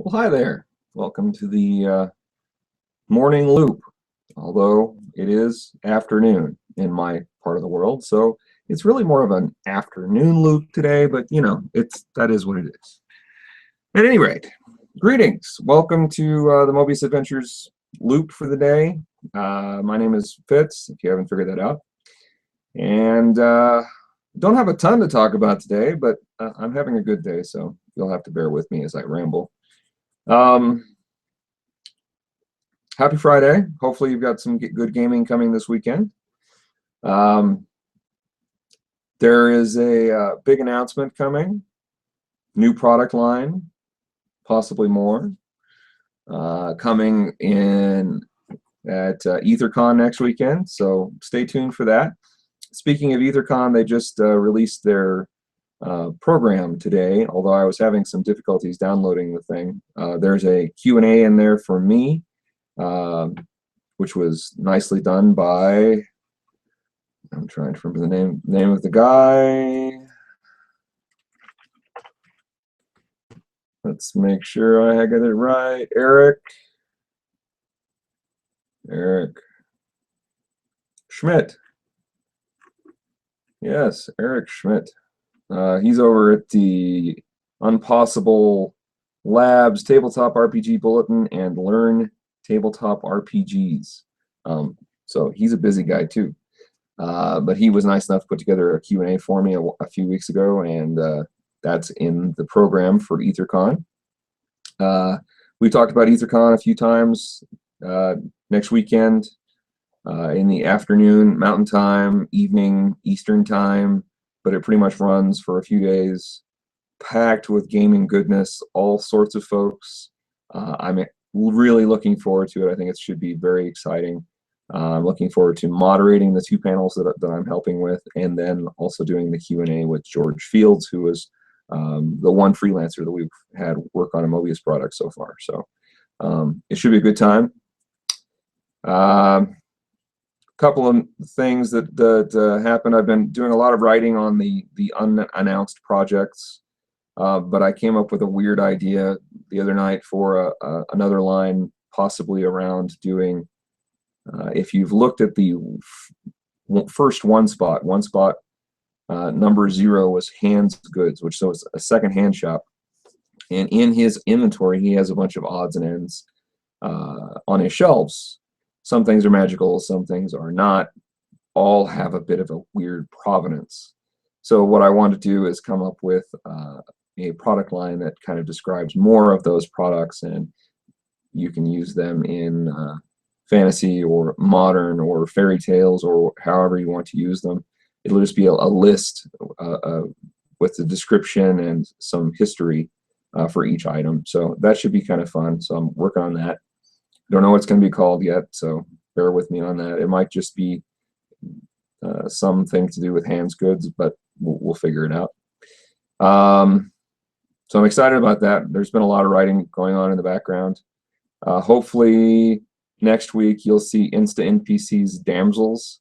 Well, hi there. Welcome to the morning loop, although it is afternoon in my part of the world, so it's really more of an afternoon loop today, but that is what it is. At any rate, greetings. Welcome to the Moebius Adventures loop for the day. My name is Fitz, if you haven't figured that out. And don't have a ton to talk about today, but I'm having a good day, so you'll have to bear with me as I ramble. Happy Friday. Hopefully you've got some good gaming coming this weekend. There is a big announcement coming, new product line, possibly more, coming in at EtherCon next weekend, so stay tuned for that. Speaking of EtherCon, they just released their program today, although I was having some difficulties downloading the thing. There's a Q&A in there for me, which was nicely done by, I'm trying to remember the name of the guy. Let's make sure I got it right. Eric Schmidt. Yes, Eric Schmidt. He's over at the Unpossible Labs Tabletop RPG Bulletin and Learn Tabletop RPGs. So he's a busy guy too. But he was nice enough to put together a Q&A for me a few weeks ago, and that's in the program for EtherCon. We talked about EtherCon a few times. Next weekend in the afternoon, Mountain Time, evening, Eastern Time, but it pretty much runs for a few days, packed with gaming goodness, all sorts of folks. I'm really looking forward to it. I think it should be very exciting. I'm looking forward to moderating the two panels that I'm helping with, and then also doing the Q&A with George Fields, who is the one freelancer that we've had work on a Moebius product so far. So it should be a good time. Couple of things that happened. I've been doing a lot of writing on the unannounced projects, but I came up with a weird idea the other night for another line, possibly around doing. If you've looked at the first one spot number 0 was Hands Goods, which so it's a second-hand shop, and in his inventory he has a bunch of odds and ends on his shelves. Some things are magical, some things are not. All have a bit of a weird provenance. So what I want to do is come up with a product line that kind of describes more of those products, and you can use them in fantasy or modern or fairy tales or however you want to use them. It'll just be a list with the description and some history for each item. So that should be kind of fun. So I'm working on that. Don't know what it's going to be called yet, so bear with me on that. It might just be something to do with Hands Goods, but we'll figure it out. So I'm excited about that. There's been a lot of writing going on in the background. Hopefully next week you'll see Insta NPC's Damsels.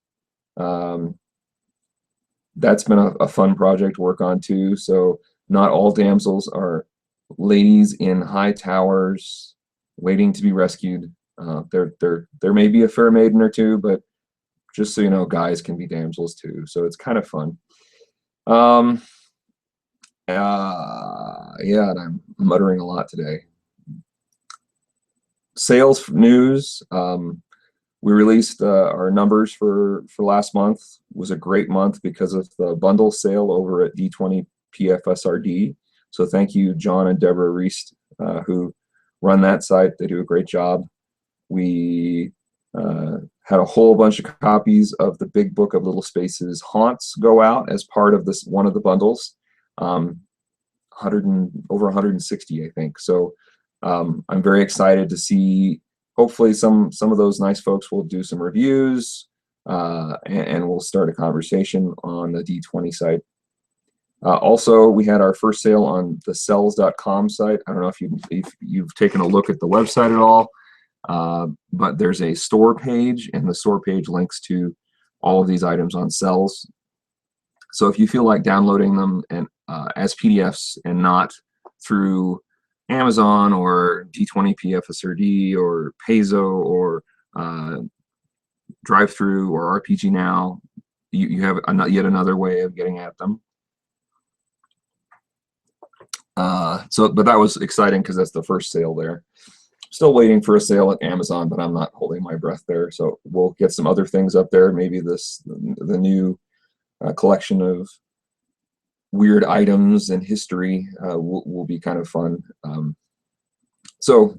That's been a fun project to work on too. So not all damsels are ladies in high towers waiting to be rescued. There may be a fair maiden or two, but just so you know, guys can be damsels too. So it's kind of fun. Yeah, and I'm muttering a lot today. Sales news. We released our numbers for last month. It was a great month because of the bundle sale over at D20 PFSRD. So thank you, John and Deborah Reist, who run that site. They do a great job. We had a whole bunch of copies of the Big Book of Little Spaces Haunts go out as part of this one of the bundles. Over 160, I think. So I'm very excited to see. Hopefully some of those nice folks will do some reviews, and we'll start a conversation on the D20 site. Also, we had our first sale on the cells.com site. I don't know if you've taken a look at the website at all, but there's a store page, and the store page links to all of these items on Cells. So if you feel like downloading them and as PDFs and not through Amazon or G20P FSRD or Peso or Drive-Through or RPG Now, you have yet another way of getting at them. But that was exciting because that's the first sale there. Still waiting for a sale at Amazon, but I'm not holding my breath there. So we'll get some other things up there. Maybe the new collection of weird items and history will be kind of fun. So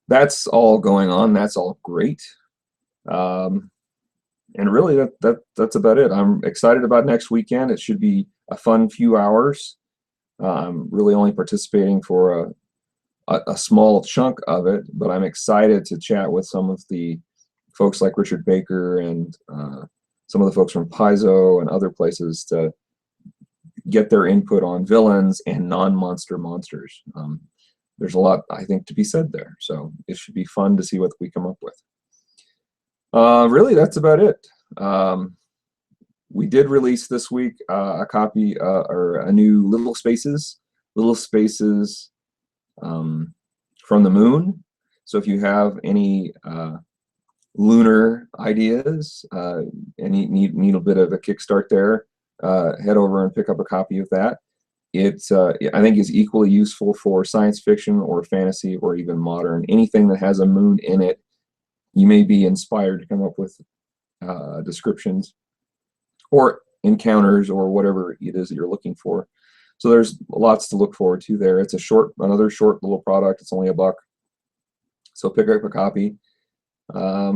that's all going on. That's all great. And really, that's about it. I'm excited about next weekend. It should be a fun few hours. I'm really only participating for a small chunk of it, but I'm excited to chat with some of the folks like Richard Baker and some of the folks from Paizo and other places to get their input on villains and non-monster monsters. There's a lot, I think, to be said there. So it should be fun to see what we come up with. Really, that's about it. We did release this week a copy or a new Little Spaces from the moon. So if you have any lunar ideas and need a bit of a kickstart there, head over and pick up a copy of that. It's I think is equally useful for science fiction or fantasy or even modern. Anything that has a moon in it, you may be inspired to come up with descriptions or encounters or whatever it is that you're looking for. So there's lots to look forward to there. It's another short little product. It's only $1. So pick up a copy. I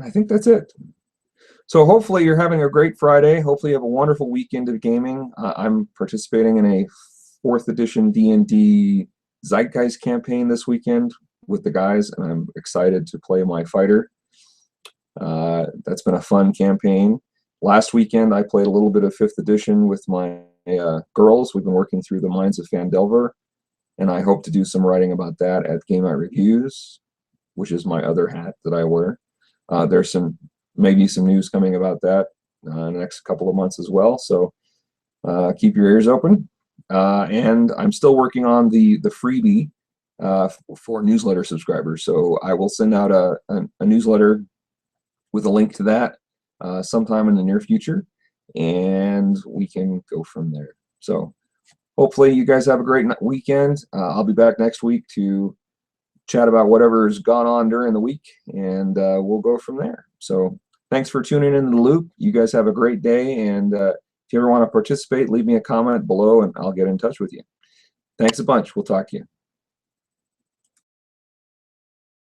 think that's it. So hopefully you're having a great Friday. Hopefully you have a wonderful weekend of gaming. I'm participating in a 4th edition D&D Zeitgeist campaign this weekend with the guys, and I'm excited to play my fighter. That's been a fun campaign. Last weekend I played a little bit of 5th edition with my girls. We've been working through the Mines of Phandelver, and I hope to do some writing about that at Game Out Reviews, which is my other hat that I wear. There's maybe some news coming about that in the next couple of months as well, so keep your ears open. And I'm still working on the freebie for newsletter subscribers, so I will send out a newsletter with a link to that sometime in the near future, and we can go from there. So hopefully you guys have a great weekend. I'll be back next week to chat about whatever's gone on during the week, and we'll go from there. So thanks for tuning into the loop. You guys have a great day, and if you ever want to participate, leave me a comment below and I'll get in touch with you. Thanks a bunch. We'll talk to you.